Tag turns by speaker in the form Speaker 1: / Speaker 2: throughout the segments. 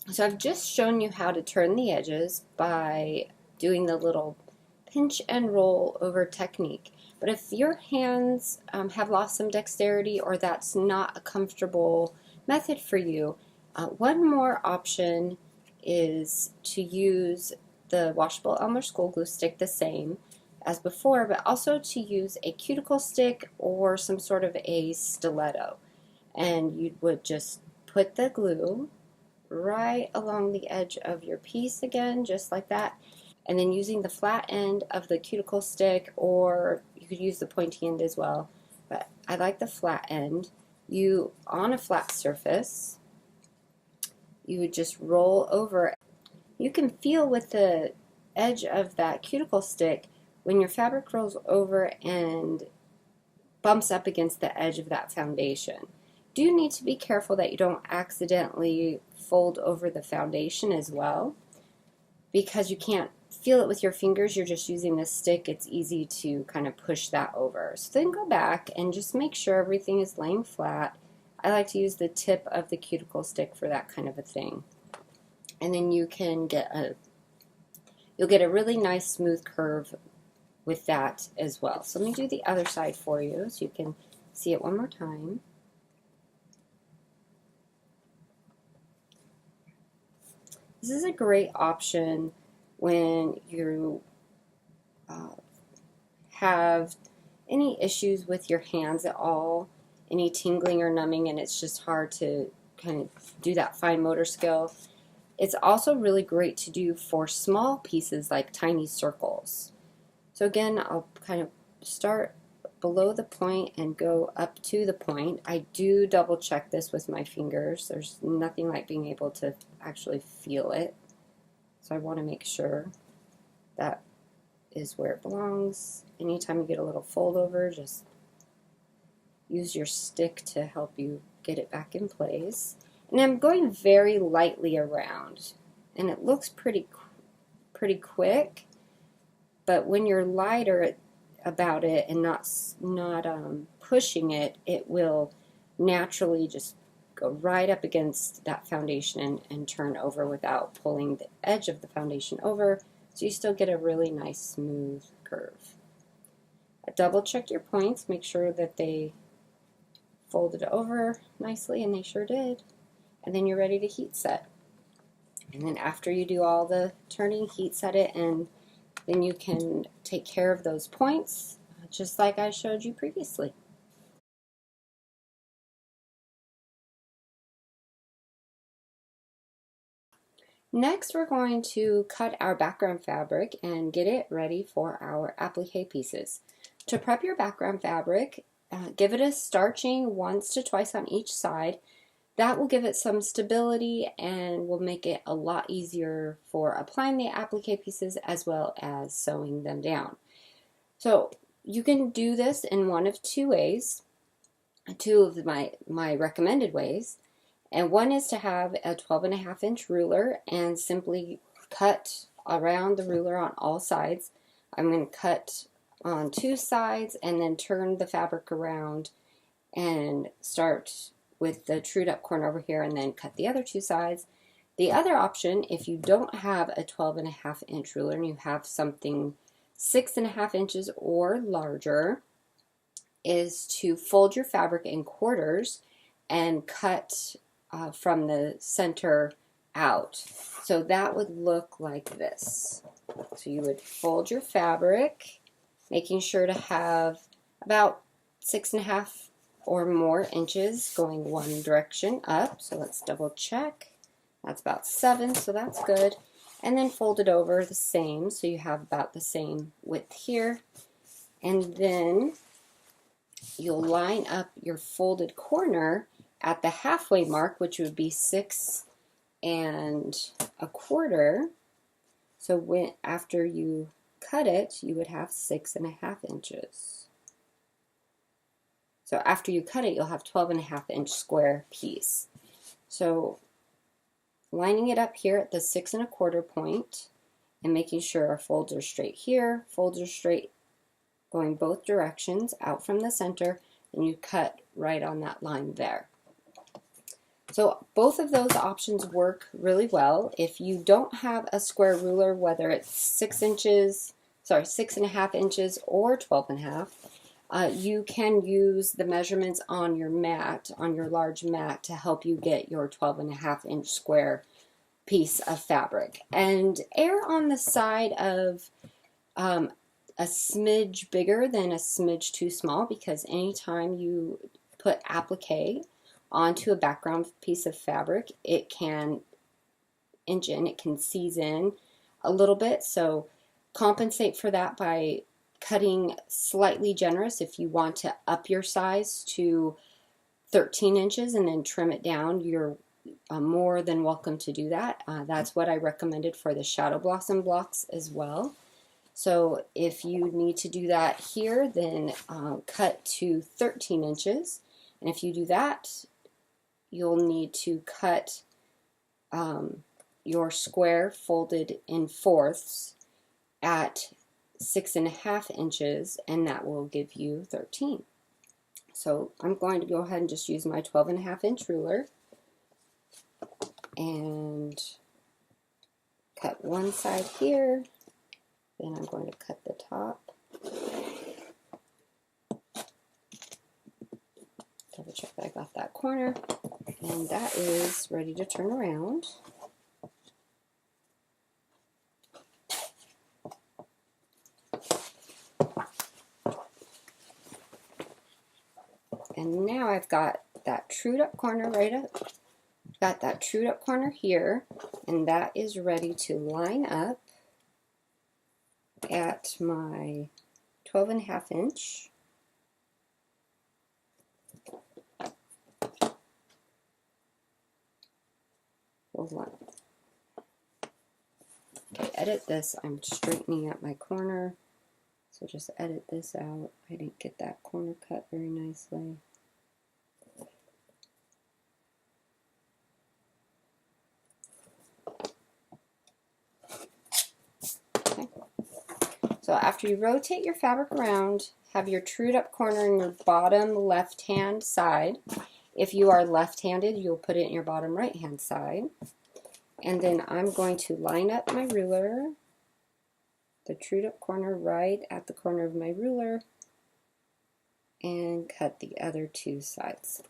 Speaker 1: So I've just shown you how to turn the edges by doing the little pinch and roll over technique. But if your hands have lost some dexterity or that's not a comfortable method for you, one more option is to use the washable Elmer School glue stick the same as before, but also to use a cuticle stick or some sort of a stiletto. And you would just put the glue right along the edge of your piece again, just like that. And then using the flat end of the cuticle stick, or you could use the pointy end as well, but I like the flat end. You, on a flat surface, you would just roll over. You can feel with the edge of that cuticle stick when your fabric rolls over and bumps up against the edge of that foundation. Do need to be careful that you don't accidentally fold over the foundation as well, because you can't feel it with your fingers. You're just using the stick. It's easy to kind of push that over. So then go back and just make sure everything is laying flat. I like to use the tip of the cuticle stick for that kind of a thing. And then you'll get a really nice smooth curve with that as well. So let me do the other side for you so you can see it one more time. This is a great option when you have any issues with your hands at all, any tingling or numbing, and it's just hard to kind of do that fine motor skill. It's also really great to do for small pieces like tiny circles. So again, I'll kind of start below the point and go up to the point. I do double check this with my fingers. There's nothing like being able to actually feel it. So I want to make sure that is where it belongs. Anytime you get a little fold over, just use your stick to help you get it back in place. And I'm going very lightly around, and it looks pretty quick, but when you're lighter about it and not pushing it, it will naturally just go right up against that foundation and turn over without pulling the edge of the foundation over, so you still get a really nice smooth curve. Double check your points, make sure that they folded over nicely, and they sure did. And then you're ready to heat set. And then after you do all the turning, heat set it, and then you can take care of those points just like I showed you previously. Next, we're going to cut our background fabric and get it ready for our applique pieces. To prep your background fabric, give it a starching once to twice on each side. That will give it some stability and will make it a lot easier for applying the applique pieces as well as sewing them down. So you can do this in one of two ways, two of my recommended ways. And one is to have a 12.5-inch ruler and simply cut around the ruler on all sides. I'm going to cut on two sides and then turn the fabric around and start with the trued up corner over here and then cut the other two sides. The other option, if you don't have a 12.5-inch ruler and you have something 6.5 inches or larger, is to fold your fabric in quarters and cut from the center out. So that would look like this. So you would fold your fabric, making sure to have about 6.5 or more inches going one direction up. So let's double check. That's about 7, so that's good. And then fold it over the same, so you have about the same width here. And then you'll line up your folded corner at the halfway mark, which would be 6.25. So after you cut it, you would have 6.5 inches. So after you cut it, you'll have 12.5-inch square piece. So lining it up here at the 6.25 point and making sure our folds are straight here, folds are straight going both directions out from the center, and you cut right on that line there. So both of those options work really well. If you don't have a square ruler, whether it's 6.5 inches or 12.5, you can use the measurements on your mat, on your large mat, to help you get your 12.5 inch square piece of fabric. And err on the side of a smidge bigger than a smidge too small, because anytime you put applique onto a background piece of fabric, it can inch in, it can seize in a little bit. So compensate for that by cutting slightly generous. If you want to up your size to 13 inches and then trim it down, you're more than welcome to do that. That's what I recommended for the Shadow Blossom blocks as well. So if you need to do that here, then cut to 13 inches. And if you do that, you'll need to cut your square folded in fourths at 6.5 inches, and that will give you 13. So I'm going to go ahead and just use my 12.5 inch ruler and cut one side here. Then I'm going to cut the top. Double check that I got that corner. And that is ready to turn around. And now I've got that trued up corner got that trued up corner here, and that is ready to line up at my 12.5 inch. Okay, edit this. I'm straightening up my corner, so just edit this out. I didn't get that corner cut very nicely. Okay. So after you rotate your fabric around, have your trued up corner in your bottom left hand side. If you are left-handed, you'll put it in your bottom right hand side. And then I'm going to line up my ruler, the trued up corner right at the corner of my ruler, and cut the other two sides.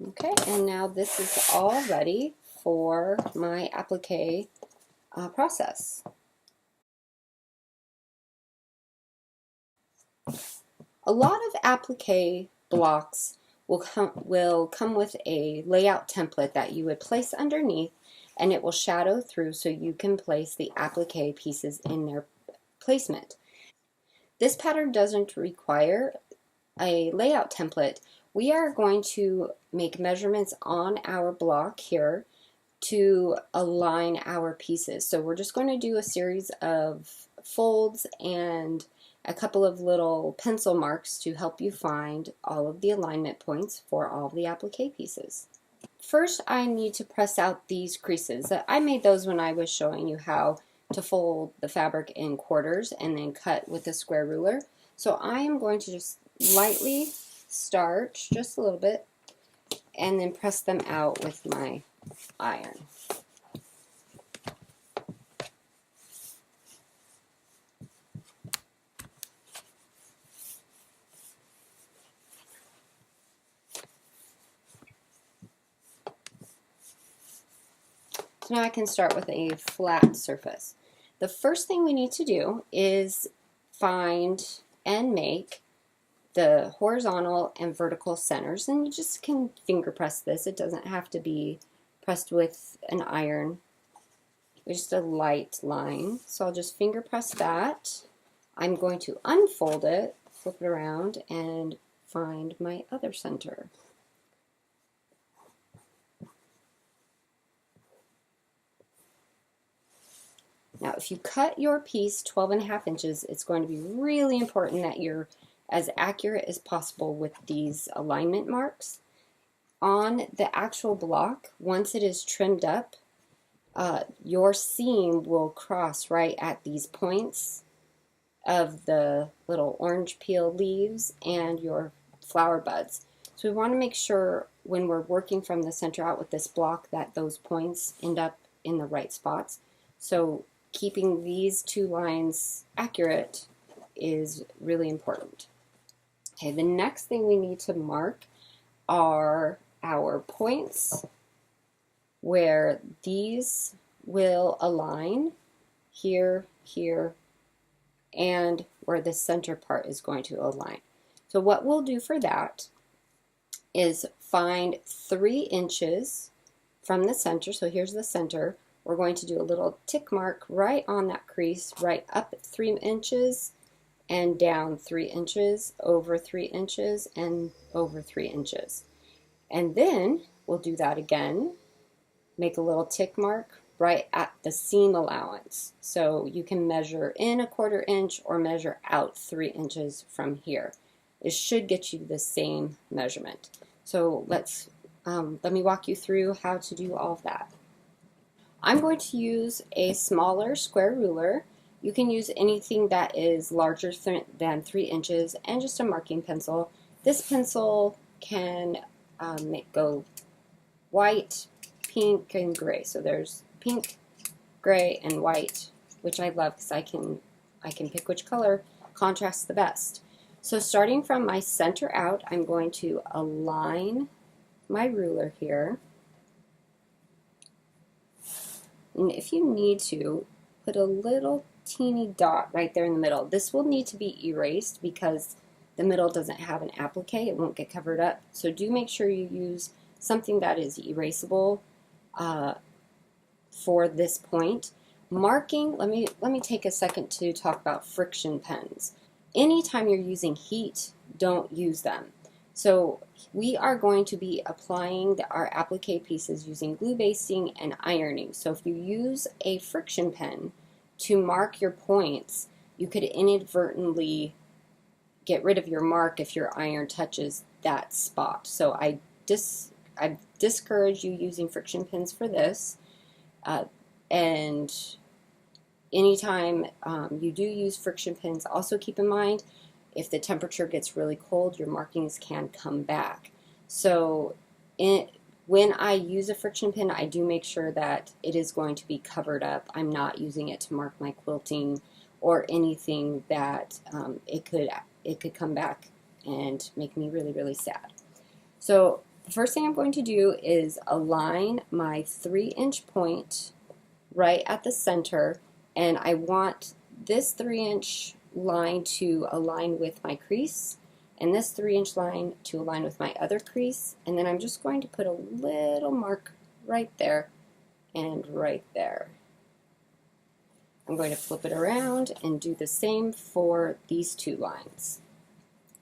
Speaker 1: Okay, and now this is all ready for my applique process. A lot of applique blocks will come with a layout template that you would place underneath, and it will shadow through so you can place the applique pieces in their placement. This pattern doesn't require a layout template. We are going to make measurements on our block here to align our pieces. So we're just going to do a series of folds and a couple of little pencil marks to help you find all of the alignment points for all of the applique pieces. First, I need to press out these creases. I made those when I was showing you how to fold the fabric in quarters and then cut with a square ruler. So I am going to just lightly starch just a little bit and then press them out with my iron. So now I can start with a flat surface. The first thing we need to do is find and make the horizontal and vertical centers, and you just can finger press this. It doesn't have to be pressed with an iron, just a light line. So I'll just finger press that. I'm going to unfold it, flip it around, and find my other center. Now, if you cut your piece 12.5 inches, it's going to be really important that you're as accurate as possible with these alignment marks. On the actual block, once it is trimmed up, your seam will cross right at these points of the little orange peel leaves and your flower buds. So we want to make sure when we're working from the center out with this block that those points end up in the right spots. So keeping these two lines accurate is really important. Okay, the next thing we need to mark are our points where these will align here, here, and where the center part is going to align. So what we'll do for that is find 3 inches from the center. So here's the center. We're going to do a little tick mark right on that crease, right up 3 inches and down 3 inches, over 3 inches, and over 3 inches. And then we'll do that again. Make a little tick mark right at the seam allowance. So you can measure in 1/4 inch or measure out 3 inches from here. It should get you the same measurement. So let me walk you through how to do all of that. I'm going to use a smaller square ruler. You can use anything that is larger than 3 inches and just a marking pencil. This pencil can go white, pink, and gray. So there's pink, gray, and white, which I love because I can pick which color contrasts the best. So starting from my center out, I'm going to align my ruler here. And if you need to, put a little teeny dot right there in the middle. This will need to be erased because the middle doesn't have an applique. It won't get covered up. So do make sure you use something that is erasable for this point. Marking, let me take a second to talk about friction pens. Anytime you're using heat, don't use them. So we are going to be applying our applique pieces using glue basting and ironing. So if you use a friction pen to mark your points, you could inadvertently get rid of your mark if your iron touches that spot. So I discourage you using friction pens for this. And anytime you do use friction pens, also keep in mind if the temperature gets really cold, your markings can come back. So when I use a friction pen, I do make sure that it is going to be covered up. I'm not using it to mark my quilting or anything that it could come back and make me really, really sad. So the first thing I'm going to do is align my 3-inch point right at the center, and I want this 3-inch line to align with my crease and this 3-inch line to align with my other crease, and then I'm just going to put a little mark right there and right there. I'm going to flip it around and do the same for these 2 lines.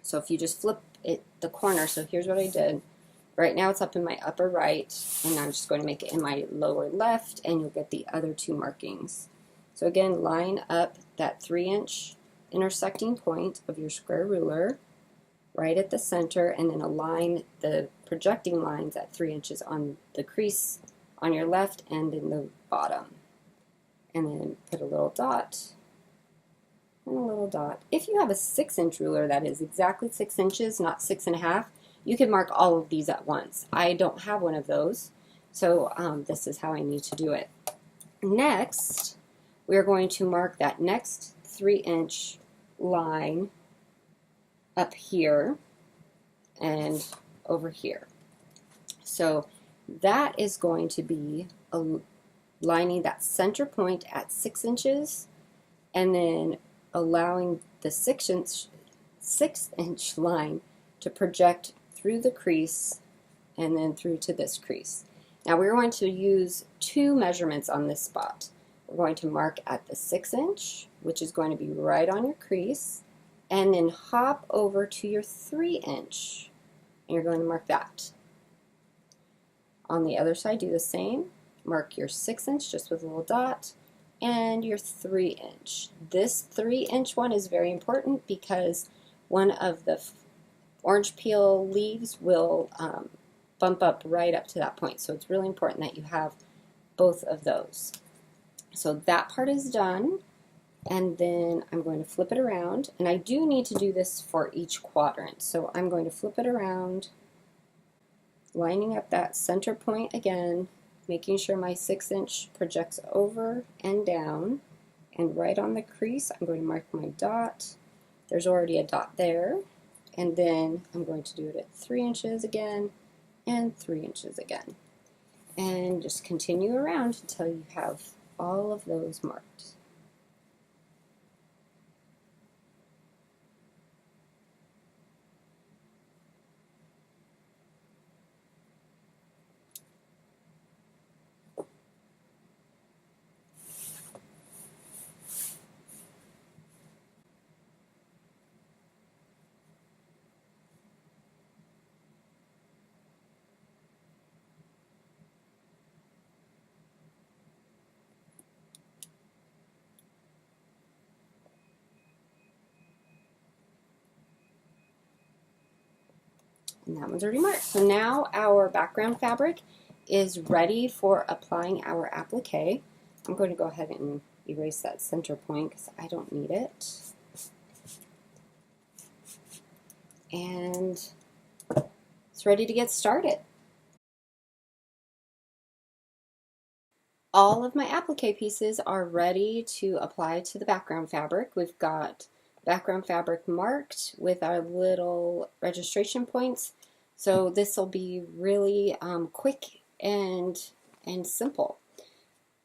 Speaker 1: So if you just flip it the corner, so here's what I did. Right now it's up in my upper right, and I'm just going to make it in my lower left, and you'll get the other 2 markings. So again, line up that 3-inch intersecting point of your square ruler right at the center, and then align the projecting lines at 3 inches on the crease on your left and in the bottom. And then put a little dot and a little dot. If you have a 6-inch ruler that is exactly 6 inches, not 6.5, you can mark all of these at once. I don't have one of those, so this is how I need to do it. Next, we're going to mark that next 3-inch line up here and over here. So that is going to be aligning that center point at 6 inches and then allowing the 6-inch line to project through the crease and then through to this crease. Now we're going to use 2 measurements on this spot. We're going to mark at the 6-inch, which is going to be right on your crease, and then hop over to your 3-inch, and you're going to mark that. On the other side, do the same. Mark your 6-inch just with a little dot, and your 3-inch. This 3-inch one is very important because one of the orange peel leaves will bump up right up to that point. So it's really important that you have both of those. So that part is done, and then I'm going to flip it around, and I do need to do this for each quadrant. So I'm going to flip it around, lining up that center point again, making sure my 6-inch projects over and down, and right on the crease I'm going to mark my dot. There's already a dot there, and then I'm going to do it at 3 inches again and 3 inches again, and just continue around until you have all of those marked. And that one's already marked. So now our background fabric is ready for applying our applique. I'm going to go ahead and erase that center point because I don't need it. And it's ready to get started. All of my applique pieces are ready to apply to the background fabric. We've got background fabric marked with our little registration points. So this will be really quick and simple.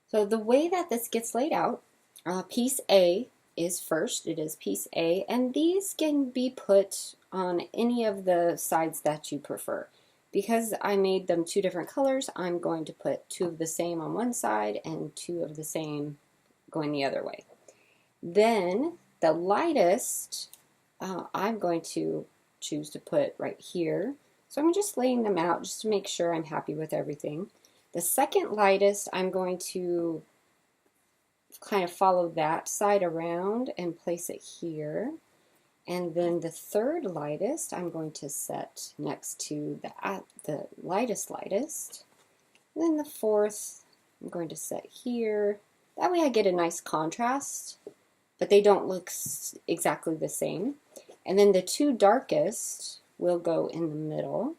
Speaker 1: So the way that this gets laid out, piece A is first. It is piece A, and these can be put on any of the sides that you prefer. Because I made them 2 different colors, I'm going to put 2 of the same on one side and 2 of the same going the other way. Then the lightest I'm going to choose to put right here. So I'm just laying them out just to make sure I'm happy with everything. The second lightest, I'm going to kind of follow that side around and place it here. And then the third lightest, I'm going to set next to the lightest. And then the fourth, I'm going to set here. That way I get a nice contrast, but they don't look exactly the same. And then the 2 darkest will go in the middle.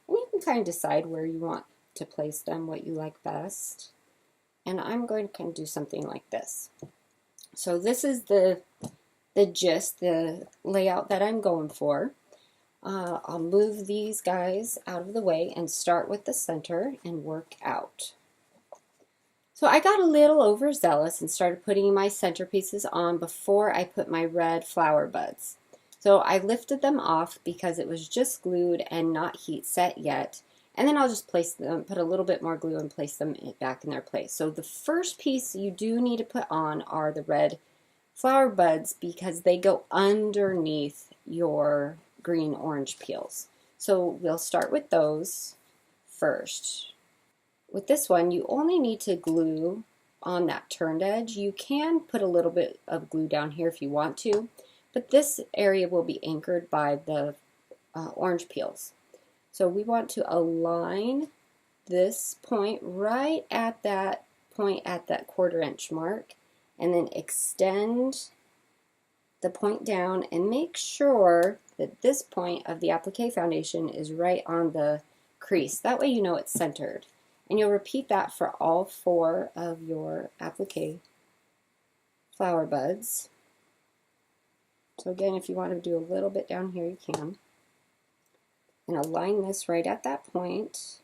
Speaker 1: And you can kind of decide where you want to place them, what you like best. And I'm going to kind of do something like this. So this is the gist, the layout that I'm going for. I'll move these guys out of the way and start with the center and work out. So I got a little overzealous and started putting my centerpieces on before I put my red flower buds. So I lifted them off because it was just glued and not heat set yet. And then I'll just place them, put a little bit more glue and place them back in their place. So the first piece you do need to put on are the red flower buds because they go underneath your green-orange peels. So we'll start with those first. With this one, you only need to glue on that turned edge. You can put a little bit of glue down here if you want to, but this area will be anchored by the orange peels. So we want to align this point right at that point at that 1/4 inch mark, and then extend the point down and make sure that this point of the applique foundation is right on the crease. That way you know it's centered. And you'll repeat that for all 4 of your applique flower buds. So again, if you want to do a little bit down here, you can. And align this right at that point.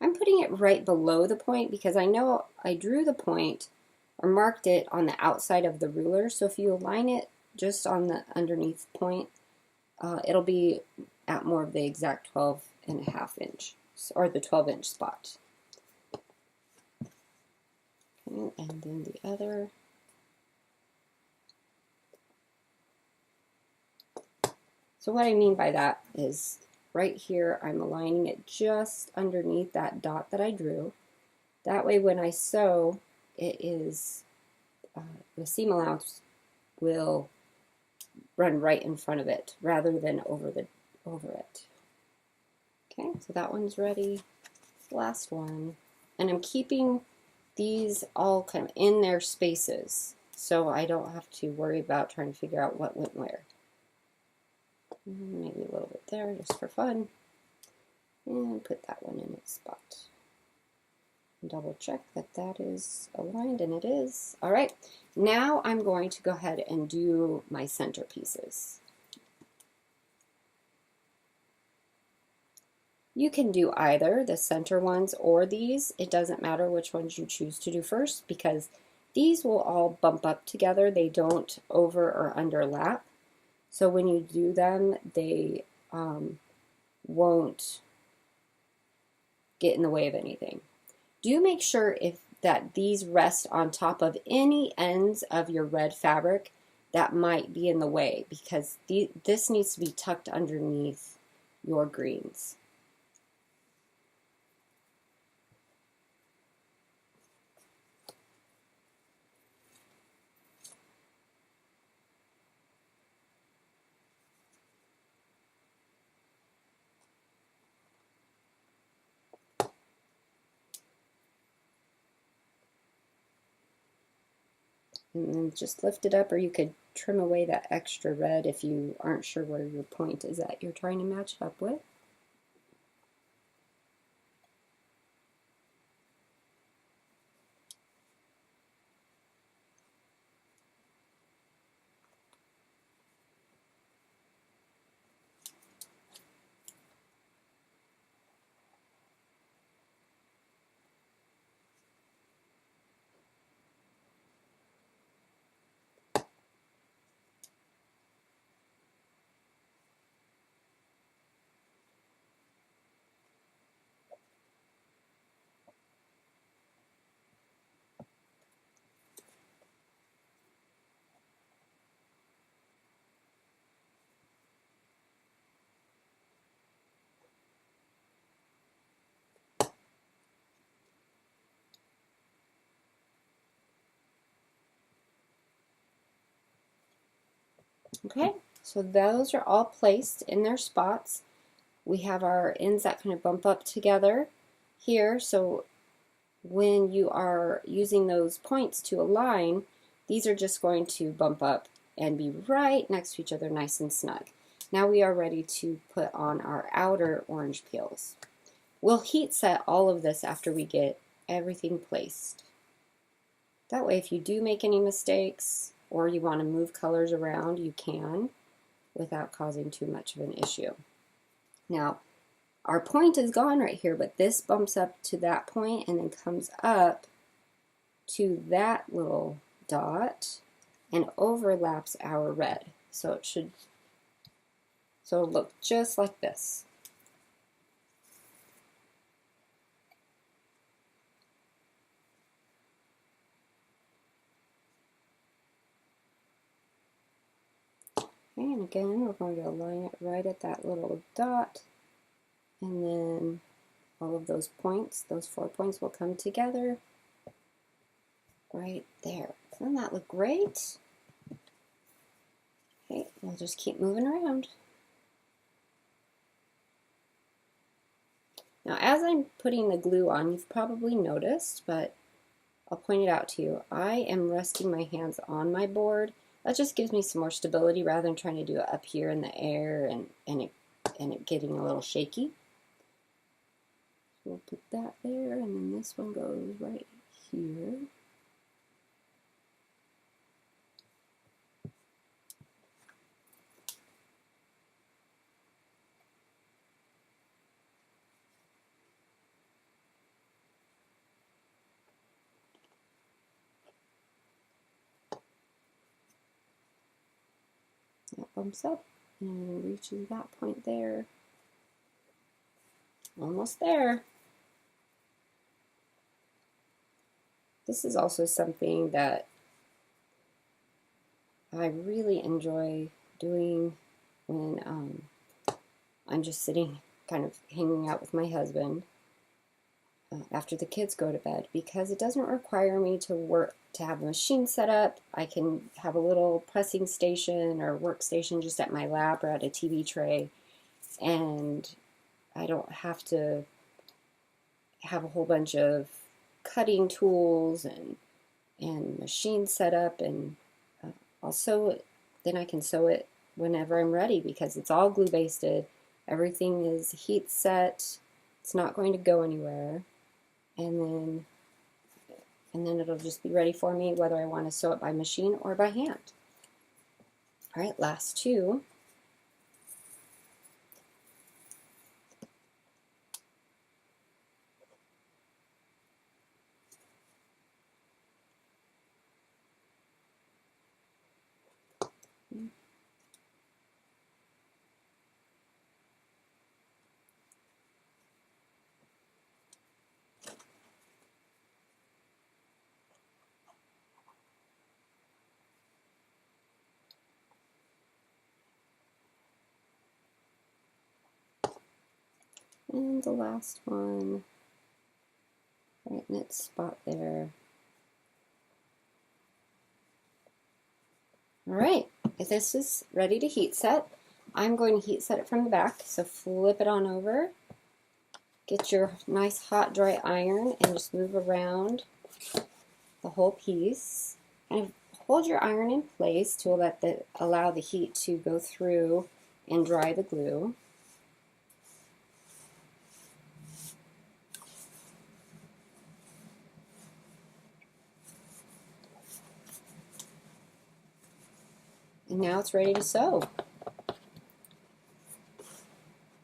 Speaker 1: I'm putting it right below the point because I know I drew the point or marked it on the outside of the ruler. So if you align it just on the underneath point, it'll be at more of the exact 12.5 inch or the 12-inch spot. Okay, and then the other. So what I mean by that is right here I'm aligning it just underneath that dot that I drew. That way when I sew, it is the seam allowance will run right in front of it rather than over it. Okay, so that one's ready. Last one. And I'm keeping these all kind of in their spaces so I don't have to worry about trying to figure out what went where. Maybe a little bit there just for fun. And put that one in its spot. Double check that that is aligned, and it is. All right, now I'm going to go ahead and do my center pieces. You can do either the center ones or these. It doesn't matter which ones you choose to do first because these will all bump up together. They don't over or underlap. So when you do them, they won't get in the way of anything. Do make sure that these rest on top of any ends of your red fabric that might be in the way because this needs to be tucked underneath your greens. And then just lift it up, or you could trim away that extra red if you aren't sure where your point is that you're trying to match it up with. Okay, so those are all placed in their spots. We have our ends that kind of bump up together here, so when you are using those points to align, these are just going to bump up and be right next to each other, nice and snug. Now we are ready to put on our outer orange peels. We'll heat set all of this after we get everything placed. That way if you do make any mistakes or you want to move colors around, you can without causing too much of an issue. Now, our point is gone right here, but this bumps up to that point and then comes up to that little dot and overlaps our red. So it'll look just like this. And again, we're going to align it right at that little dot, and then all of those points, those 4 points will come together right there. Doesn't that look great? Okay, we'll just keep moving around. Now, as I'm putting the glue on, you've probably noticed, but I'll point it out to you. I am resting my hands on my board. That just gives me some more stability rather than trying to do it up here in the air and it getting a little shaky. We'll put that there, and then this one goes right here. That bumps up and reaches that point there. Almost there. This is also something that I really enjoy doing when I'm just sitting kind of hanging out with my husband. after the kids go to bed, because it doesn't require me to have a machine set up. I can have a little pressing station or workstation just at my lap or at a TV tray, and I don't have to have a whole bunch of cutting tools and machine set up, and I'll sew it. Then I can sew it whenever I'm ready, because it's all glue basted. Everything is heat set. It's not going to go anywhere. And then it'll just be ready for me whether I want to sew it by machine or by hand. All right, last two. And the last one, right in its spot there. All right, if this is ready to heat set, I'm going to heat set it from the back. So flip it on over, get your nice hot dry iron, and just move around the whole piece. Kind of hold your iron in place to allow the heat to go through and dry the glue. And now it's ready to sew.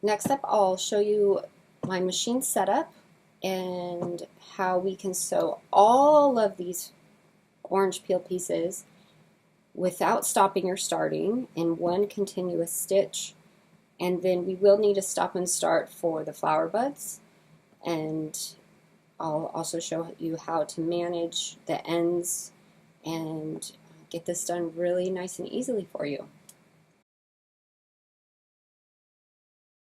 Speaker 1: Next up, I'll show you my machine setup and how we can sew all of these orange peel pieces without stopping or starting in one continuous stitch. And then we will need a stop and start for the flower buds. And I'll also show you how to manage the ends and get this done really nice and easily for you.